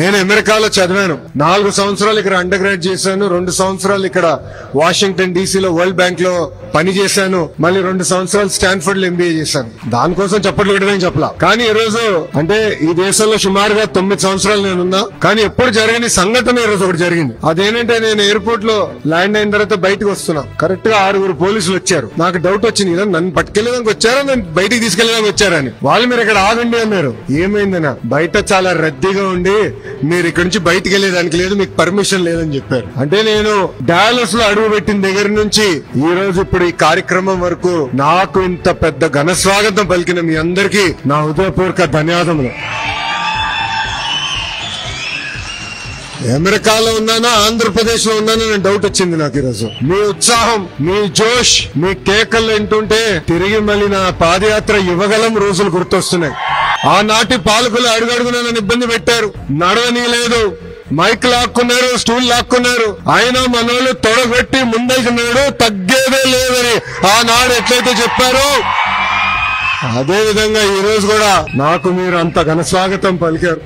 నేను అమెరికాలో చదివాను. 4 సంవత్సరాలు ఇక్కడ అండర్ గ్రాడ్ చేశాను. 2 సంవత్సరాలు ఇక్కడ వాషింగ్టన్ డీసీలో వరల్డ్ బ్యాంక్ లో పని చేశాను. మళ్ళీ 2 సంవత్సరాలు స్టాన్ఫర్డ్ లో ఎంబీఏ చేశాను. దానికోసం చప్పట్లు కొట్టడం చెప్పలా. కానీ ఈ రోజు అంటే ఈ దేశంలో సుమారుగా 9 సంవత్సరాలు నేనున్నా. కానీ ఎప్పుడు జరగని సంఘటన ఈ రోజు ఒకటి జరిగింది. అదేంటంటే నేను ఎయిర్పోర్ట్ లో ల్యాండ్ అయిన తర్వాత బయటకు వస్తున్నా. కరెక్ట్ గా 6 పోలీసులు వచ్చారు. నాకు డౌట్ వచ్చింది, నన్ను పట్టుకెళ్ళడానికి వచ్చారా, నన్ను బయటికి తీసుకెళ్ళడానికి వచ్చారని. వాళ్ళు మీరు ఇక్కడ ఆగండి అన్నారు. ఏమైందనా, బయట చాలా రద్దీగా ఉండి మీరు ఇక్కడ నుంచి బయటికి వెళ్ళేదానికి లేదు, మీకు పర్మిషన్ లేదని చెప్పారు. అంటే నేను డాలస్ లో అడుగు పెట్టిన దగ్గర నుంచి ఈ రోజు ఇప్పుడు ఈ కార్యక్రమం వరకు నాకు ఇంత పెద్ద ఘన స్వాగతం పలికిన మీ అందరికీ నా హృదయపూర్వక ధన్యవాదములు. అమెరికాలో ఉన్నానా ఆంధ్రప్రదేశ్ లో ఉన్నానా నేను డౌట్ వచ్చింది నాకు ఈరోజు. మీ ఉత్సాహం, మీ జోష్, మీ కేకలు వింటుంటే తిరిగి మళ్ళీ నా పాదయాత్ర యువగలం రోజులు గుర్తొస్తున్నాయి. ఆనాటి పాలకులు అడుగడుగున నన్ను ఇబ్బంది పెట్టారు, నడవనీయలేదు, మైక్ లాక్కున్నారు, స్టూల్ లాక్కున్నారు. అయినా మనోళ్ళు తొడగొట్టి ముందైతున్నాడు, తగ్గేదే లేదని ఆనాడు ఎట్లయితే చెప్పారో అదే విధంగా ఈ రోజు కూడా నాకు మీరు అంత ఘన స్వాగతం పలికారు.